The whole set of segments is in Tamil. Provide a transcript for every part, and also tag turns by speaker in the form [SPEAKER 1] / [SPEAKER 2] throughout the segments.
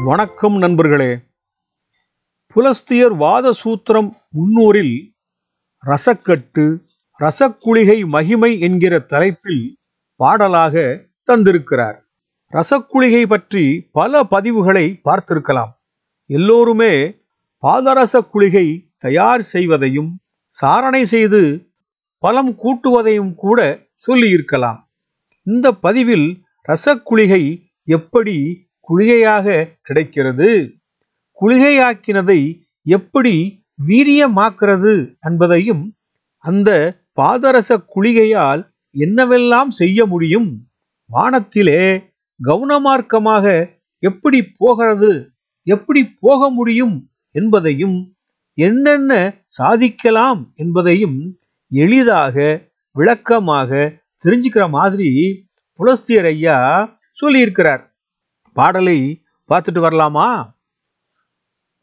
[SPEAKER 1] வணக்கம் நண்பர்களே. புலஸ்தியர் வாத சூத்திரம் 300 ரசக்கட்டு ரசக்குளிகை மகிமை என்கிற தலைப்பில் பாடலாக தந்திருக்கிறார். ரசக்குளிகை பற்றி பல பதிவுகளை பார்த்திருக்கலாம். எல்லோருமே பாதரச குளிகை தயார் செய்வதையும் சாரணை செய்து பலம் கூட்டுவதையும் கூட சொல்லியிருக்கலாம். இந்த பதிவில் ரசக்குளிகை எப்படி குளிகையாக கிடைக்கிறது, குளிகையாக்கினதை எப்படி வீரியமாக்குறது என்பதையும், அந்த பாதரச குளிகையால் என்னவெல்லாம் செய்ய முடியும், வானத்திலே கவுனமார்க்கமாக எப்படி போகிறது, எப்படி போக முடியும் என்பதையும், என்னென்ன சாதிக்கலாம் என்பதையும் எளிதாக விளக்கமாக தெரிஞ்சுக்கிற மாதிரி புலஸ்தியர் ஐயா சொல்லியிருக்கிறார். பாடலை பார்த்துட்டு வரலாமா?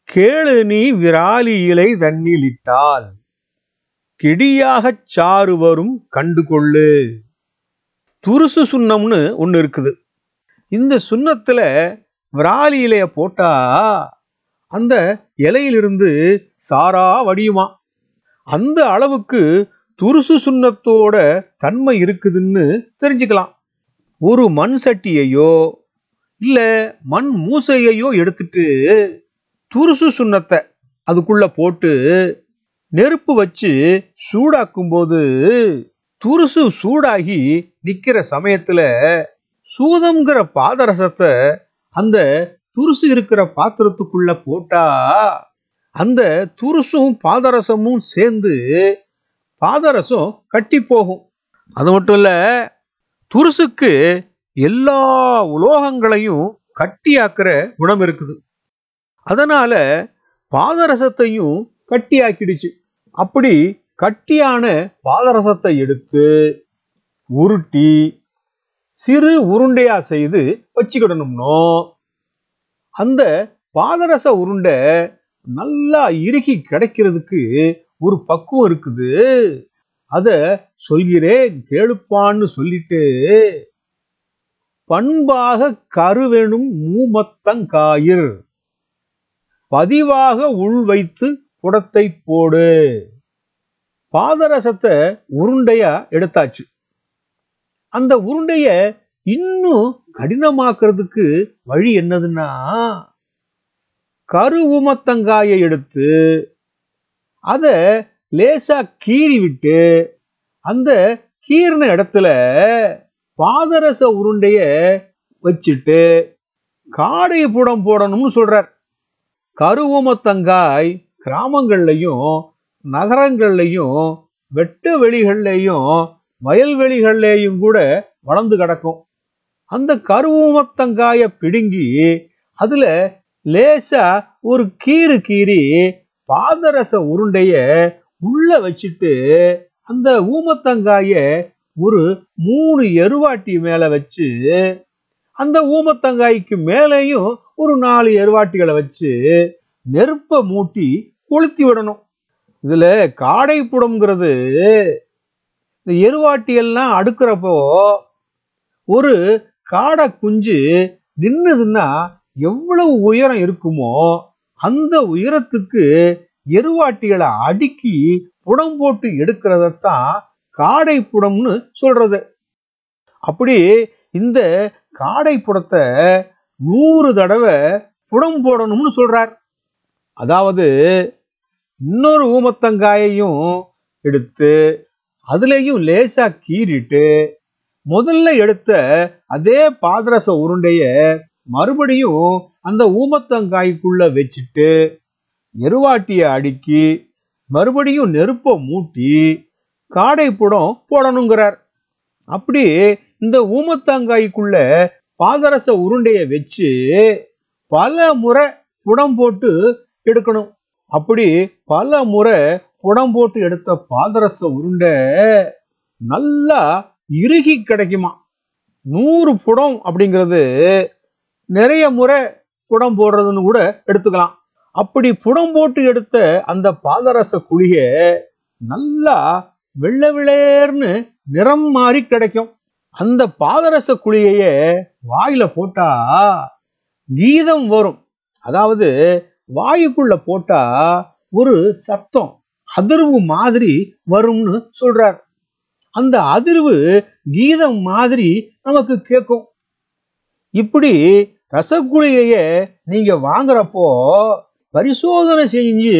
[SPEAKER 1] கேளு நீ விராலி இலை தண்ணிலிட்டால் கெடியாகச் சாறு வரும் கண்டுகொள்ளு. துருசு சுண்ணம்னு ஒன்று இருக்குது. இந்த சுண்ணத்துல விராலி இலைய போட்டா அந்த இலையிலிருந்து சாரா வடியுமா. அந்த அளவுக்கு துருசு சுண்ணத்தோட தன்மை இருக்குதுன்னு தெரிஞ்சுக்கலாம். ஒரு மண் சட்டியையோ இல்ல மண் மூசையையோ எடுத்துட்டு துருசு சுண்ணத்தை அதுக்குள்ள போட்டு நெருப்பு வச்சு சூடாக்கும் போது துருசு சூடாகி நிக்கிற சமயத்துல சூதம்ங்கிற பாதரசத்தை அந்த துருசு இருக்கிற பாத்திரத்துக்குள்ள போட்டா அந்த துருசும் பாதரசமும் சேர்ந்து பாதரசம் கட்டி போகும். அது மட்டும் இல்ல, துருசுக்கு எல்லா உலோகங்களையும் கட்டியாக்குற குணம் இருக்குது. அதனால பாதரசத்தையும் கட்டியாக்கிடுச்சு. அப்படி கட்டியான பாதரசத்தை எடுத்து உருட்டி சிறு உருண்டையா செய்து வச்சுக்கிடணும்னோ, அந்த பாதரச உருண்டை நல்லா இறுகி கிடைக்கிறதுக்கு ஒரு பக்குவம் இருக்குது. அத சொல்கிறேன் கேளுப்பான்னு சொல்லிட்டு, பண்பாக கருவெனும் மூமத்தங்காயிர் பதிவாக உள் வைத்து புடத்தை போடு. பாதரசத்தை உருண்டையா எடுத்தாச்சு. அந்த உருண்டைய இன்னும் கடினமாக்குறதுக்கு வழி என்னதுன்னா, கரு ஊமத்தங்காயை எடுத்து அத லேசா கீறி விட்டு அந்த கீர்ன இடத்துல பாதரச உருண்டைய வச்சுட்டு காடை புடம் போடணும்னு சொல்றார். கருவூமத்தங்காய் கிராமங்கள்லையும் நகரங்கள்லையும் வெட்ட வெளிகள்லையும் வயல்வெளிகள்லையும் கூட வளர்ந்து கிடக்கும். அந்த கருவூமத்தங்காய பிடுங்கி அதுல லேசா ஒரு கீறு கீறி பாதரச உருண்டைய உள்ள வச்சுட்டு அந்த ஊமத்தங்காய ஒரு 3 எருவாட்டி மேல வச்சு அந்த ஊமத்தங்காய்க்கு மேலேயும் ஒரு 4 எருவாட்டிகளை வச்சு நெருப்ப மூட்டி கொளுத்தி விடணும். இதுல காடை புடம்ங்கிறது இந்த எருவாட்டி எல்லாம் அடுக்கிறப்போ ஒரு காடை குஞ்சு நின்னுதுன்னா எவ்வளவு உயரம் இருக்குமோ அந்த உயரத்துக்கு எருவாட்டிகளை அடுக்கி புடம் போட்டு எடுக்கிறதான் காடை புடம்னு சொல்றது. அப்படி இந்த காடை புடத்தை 100 தடவை புடம் போடணும்னு சொல்றார். அதாவது இன்னொரு ஊமத்தங்காயையும் எடுத்து அதுலயும் லேசா கீறிட்டு முதல்ல எடுத்த அதே பாதரச உருண்டைய மறுபடியும் அந்த ஊமத்தங்காய்க்குள்ள வச்சுட்டு எருவாட்டிய அடுக்கி மறுபடியும் நெருப்ப மூட்டி காடை புடம் போடணுங்கிறார். அப்படி இந்த ஊமத்தங்காய்க்குள்ள பாதரச உருண்டைய வச்சு பல முறை புடம் போட்டு எடுக்கணும். அப்படி பல முறை புடம் போட்டு எடுத்த பாதரச உருண்டை நல்லா இறுகி கிடைக்குமா. 100 புடம் அப்படிங்கிறது நிறைய முறை புடம் போடுறதுன்னு கூட எடுத்துக்கலாம். அப்படி புடம் போட்டு எடுத்த அந்த பாதரச குளிகை நல்லா வெள்ளை விளையர்னு நிறம் மாறி கிடைக்கும். அந்த பாதரச குளிகைய வாயில போட்டா கீதம் வரும். அதாவது வாயுக்குள்ள போட்டா ஒரு சத்தம் அதிர்வு மாதிரி வரும்னு சொல்றார். அந்த அதிர்வு கீதம் மாதிரி நமக்கு கேட்கும். இப்படி ரசகுளிகைய நீங்க வாங்குறப்போ பரிசோதனை செஞ்சு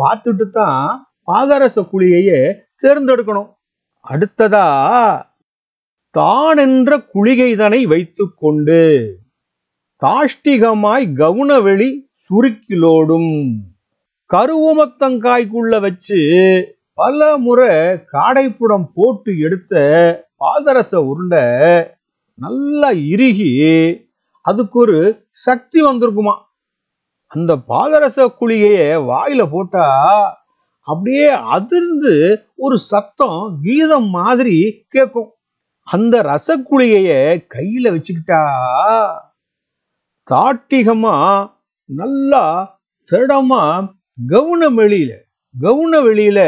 [SPEAKER 1] பார்த்துட்டு தான் பாதரச குளிகைய தேர்ந்தெடுக்கணும். அடுத்ததா தான் என்ற குளிகைதனை வைத்துக் கொண்டு தாஷ்டிகமாய் கவுனவெளி சுருக்கிலோடும் கருவூமத்தங்காய்க்குள்ள வச்சு பல முறை காடைப்புடம் போட்டு எடுத்த பாதரச உருண்டை நல்லா இறுகி அதுக்கு ஒரு சக்தி வந்திருக்குமா. அந்த பாதரச குளிகைய வாயில போட்டா அப்படியே அதிர்ந்து ஒரு சத்தம் கீதம் மாதிரி கேட்கும். அந்த ரசக்குளிகைய கையில வச்சுக்கிட்டா தாட்டிகமா நல்லா திடமா கவுனவெளியில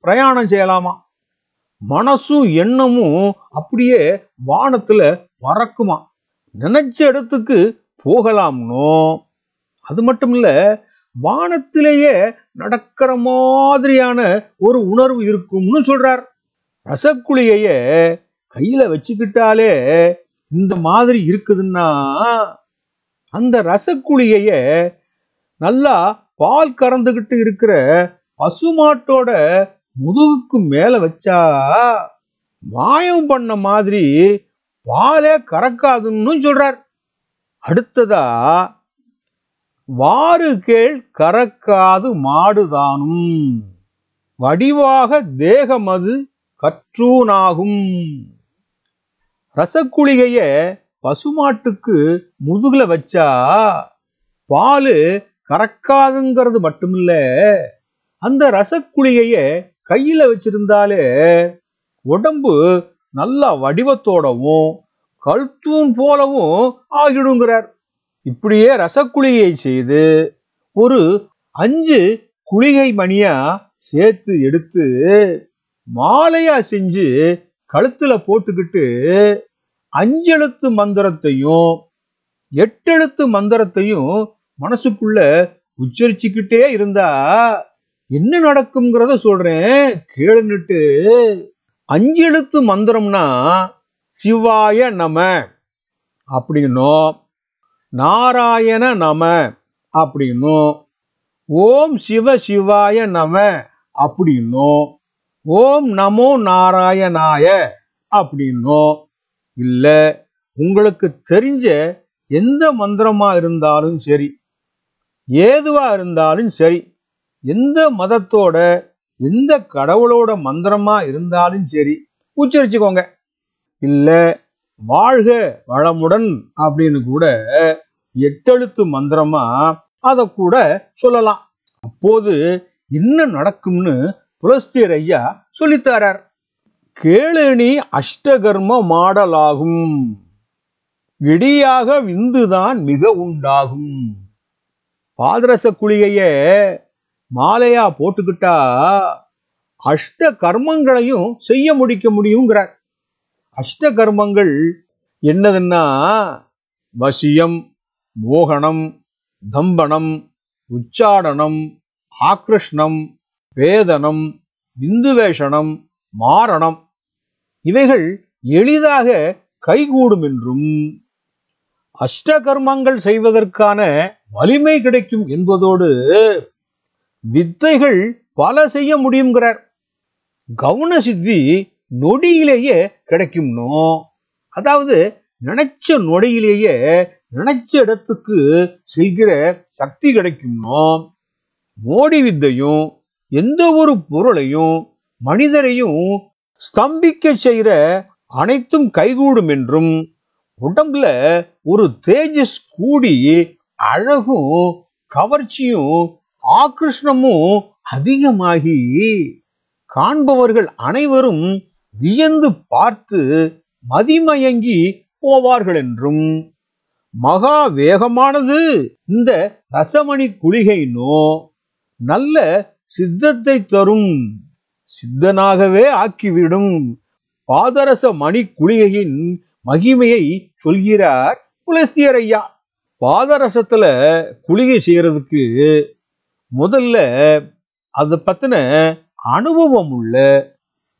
[SPEAKER 1] பிரயாணம் செய்யலாமா. மனசும் எண்ணமும் அப்படியே வானத்துல பறக்குமா. நினைச்ச இடத்துக்கு போகலாம்னோ. அது மட்டும் இல்ல, வானத்திலேயே நடக்கிற மாதிரியான ஒரு உணர்வு இருக்கும்னு சொல்றார். ரசக்குளிகைய கையில வச்சுக்கிட்டாலே இந்த மாதிரி இருக்குதுன்னா அந்த ரசக்குளிகைய நல்லா பால் கறந்துகிட்டு இருக்கிற பசுமாட்டோட முதுகுக்கு மேல வச்சா மாயம் பண்ண மாதிரி பாலே கறக்காதுன்னு சொல்றார். அடுத்ததா வாறு கேள் கறக்காது மாடுதானும் வடிவாக தேகமது கற்றூனாகும். ரசக்குளிகைய பசுமாட்டுக்கு முதுகுல வச்சா பாலு கறக்காதுங்கிறது மட்டுமில்ல, அந்த ரசக்குளிகைய கையில வச்சிருந்தாலே உடம்பு நல்ல வடிவத்தோடவும் கழுத்தூன் போலவும் ஆகிடுங்கிறார். இப்படியே ரசக்குளிகையை செய்து ஒரு 5 குளிகை மணியா சேர்த்து எடுத்து மாலையா செஞ்சு கழுத்துல போட்டுக்கிட்டு 5 எழுத்து மந்திரத்தையும் 8 எழுத்து மந்திரத்தையும் மனசுக்குள்ள உச்சரிச்சுக்கிட்டே இருந்தா என்ன நடக்கும்ங்கிறத சொல்றேன் கேளுன்னுட்டு. 5 எழுத்து மந்திரம்னா சிவாய நம அப்படின்னும், நாராயண நம அப்படின்னும், ஓம் சிவ சிவாய நம அப்படின்னும், ஓம் நமோ நாராயணாய அப்படின்னும், இல்ல உங்களுக்கு தெரிஞ்ச எந்த மந்திரமா இருந்தாலும் சரி, ஏதுவா இருந்தாலும் சரி, எந்த மதத்தோட எந்த கடவுளோட மந்திரமா இருந்தாலும் சரி உச்சரிச்சுக்கோங்க. இல்ல வாழ்க வளமுடன் அப்படின்னு கூட 8 எழுத்து மந்திரமா அத கூட சொல்லலாம். அப்போது என்ன நடக்கும்னு புலஸ்தியர் ஐயா சொல்லித்தாரார். கேளணி அஷ்டகர்ம மாடலாகும் விடியாக விந்துதான் மிக உண்டாகும். பாதரச குளிகைய மாலையா போட்டுக்கிட்டா அஷ்ட கர்மங்களையும் செய்ய முடிக்க முடியுங்கிறார். அஷ்ட கர்மங்கள் என்னதுன்னா வசியம், மோகனம், தம்பனம், உச்சாடனம், ஆக்ருஷ்ணம், வேதனம், விந்துவேஷனம், மாரணம் இவைகள் எளிதாக கைகூடும் என்றும் அஷ்டகர்மங்கள் செய்வதற்கான வலிமை கிடைக்கும் என்பதோடு வித்தைகள் பல செய்ய முடியுங்கிறார். கவுன சித்தி நொடியிலேயே கிடைக்கும்னோ, அதாவது நினைச்ச நொடியிலேயே நினைச்ச இடத்துக்கு செல்கிற சக்தி கிடைக்கும்னோ, மோடி வித்தையும் எந்த ஒரு பொருளையும் மனிதரையும் ஸ்தம்பிக்க செய்கிற அனைத்தும் கைகூடும் என்றும், உடம்புல ஒரு தேஜஸ் கூடி அழகும் கவர்ச்சியும் ஆக்ருஷ்ணமும் அதிகமாகி காண்பவர்கள் அனைவரும் வியந்து பார்த்து மதிமயங்கி போவார்கள் என்றும், மகா வேகமானது இந்த ரசமணி குளிகைனோ, நல்ல சித்தத்தை தரும், சித்தனாகவே ஆக்கிவிடும் பாதரச மணி குளிகையின் மகிமையை சொல்கிறார் புலஸ்தியர் ஐயா. பாதரசத்துல குளிகை செய்யறதுக்கு முதல்ல அதை பத்தின அனுபவம் உள்ள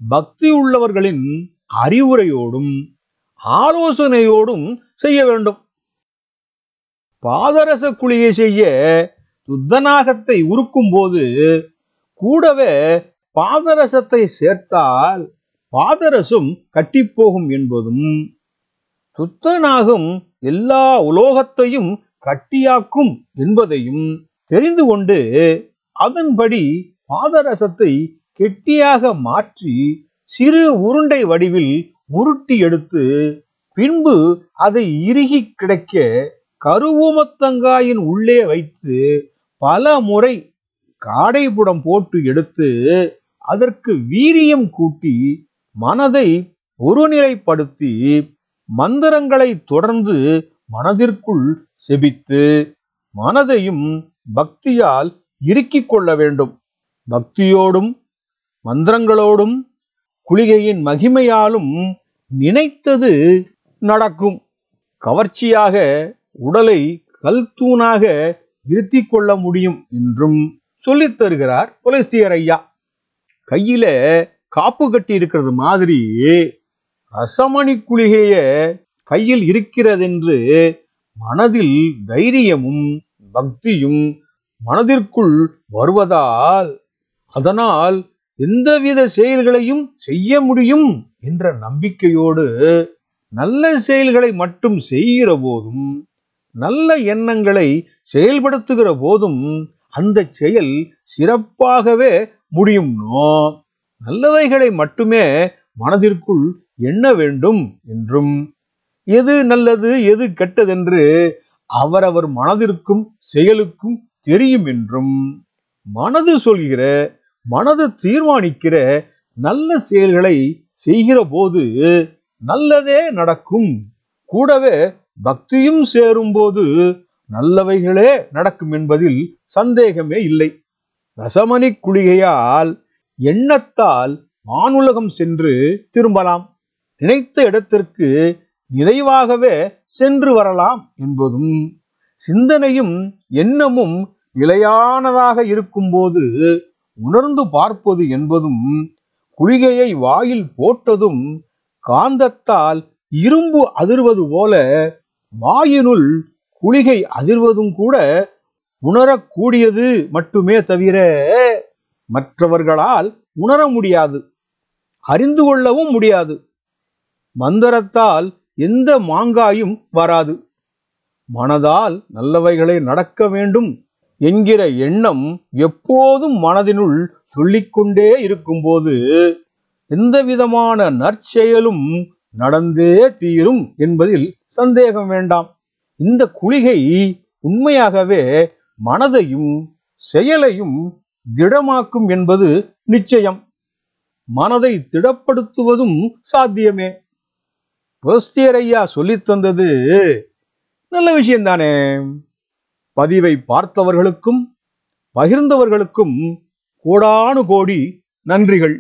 [SPEAKER 1] பக்தி உள்ளவர்களின் அறிவுரையோடும் ஆலோசனையோடும் செய்ய வேண்டும். பாதரச குளிகை செய்ய துத்தநாகத்தை உருக்கும் போது கூடவே பாதரசத்தை சேர்த்தால் பாதரசம் கட்டிப்போகும் என்பதும், துத்தநாகம் எல்லா உலோகத்தையும் கட்டியாக்கும் என்பதையும் தெரிந்து கொண்டு அதன்படி பாதரசத்தை கெட்டியாக மாற்றி சிறு உருண்டை வடிவில் உருட்டி எடுத்து பின்பு அதை இறுகி கிடைக்க கருவூமத்தங்காயின் உள்ளே வைத்து பல முறை காடைபுடம் போட்டு எடுத்து அதற்கு வீரியம் கூட்டி மனதை ஒருநிலைப்படுத்தி மந்திரங்களை தொடர்ந்து மனதிற்குள் செபித்து மனதையும் பக்தியால் இறுக்கிக் கொள்ள வேண்டும். பக்தியோடும் மந்திரங்களோடும் குளிகையின் மகிமையாலும் நினைத்தது நடக்கும். கவர்ச்சியாக உடலை கல்தூணாக இருத்திக் கொள்ள முடியும் என்றும் சொல்லித் தருகிறார் புலஸ்தியர் ஐயா. கையில காப்பு கட்டி இருக்கிறது மாதிரி ரசமணி குளிகைய கையில் இருக்கிறதென்று மனதில் தைரியமும் பக்தியும் மனதிற்குள் வருவதால் அதனால் எந்தவித செயல்களையும் செய்ய முடியும் என்ற நம்பிக்கையோடு நல்ல செயல்களை மட்டும் செய்கிற போதும் நல்ல எண்ணங்களை செயல்படுத்துகிற போதும் அந்த செயல் சிறப்பாகவே முடியும்னோ நல்லவைகளை மட்டுமே மனதிற்குள் எண்ண வேண்டும் என்றும் எது நல்லது எது கெட்டதென்று அவரவர் மனதிற்கும் செயலுக்கும் தெரியும் என்றும் மனது சொல்கிற மனது தீர்மானிக்கிற நல்ல செயல்களை செய்கிற போது நல்லதே நடக்கும். கூடவே பக்தியும் சேரும் போது நல்லவைகளே நடக்கும் என்பதில் சந்தேகமே இல்லை. ரசமணி குளிகையால் எண்ணத்தால் வானுலகம் சென்று திரும்பலாம். நினைத்த இடத்திற்கு நிறைவாகவே சென்று வரலாம் என்பதும், சிந்தனையும் எண்ணமும் நிலையானதாக இருக்கும்போது உணர்ந்து பார்ப்பது என்பதும், குளிகையை வாயில் போட்டதும் காந்தத்தால் இரும்பு அதிர்வது போல வாயினுள் குளிகை அதிர்வதும் கூட உணரக்கூடியது மட்டுமே தவிர மற்றவர்களால் உணர முடியாது, அறிந்து கொள்ளவும் முடியாது. மந்திரத்தால் எந்த மாங்காயும் வராது. மனதால் நல்லவைகளை நடக்க வேண்டும் என்கிற எண்ணம் எப்போதும் மனதினுள் சொல்லிக்கொண்டே இருக்கும்போது எந்த விதமான நற்செயலும் நடந்தே தீரும் என்பதில் சந்தேகம் வேண்டாம். இந்த குளிகை உண்மையாகவே மனதையும் செயலையும் திடமாக்கும் என்பது நிச்சயம். மனதை திடப்படுத்துவதும் சாத்தியமே. புலஸ்தியர் ஐயா சொல்லித் தந்தது நல்ல விஷயம்தானே. பதிவை பார்த்தவர்களுக்கும் பகிர்ந்தவர்களுக்கும் கோடானு கோடி நன்றிகள்.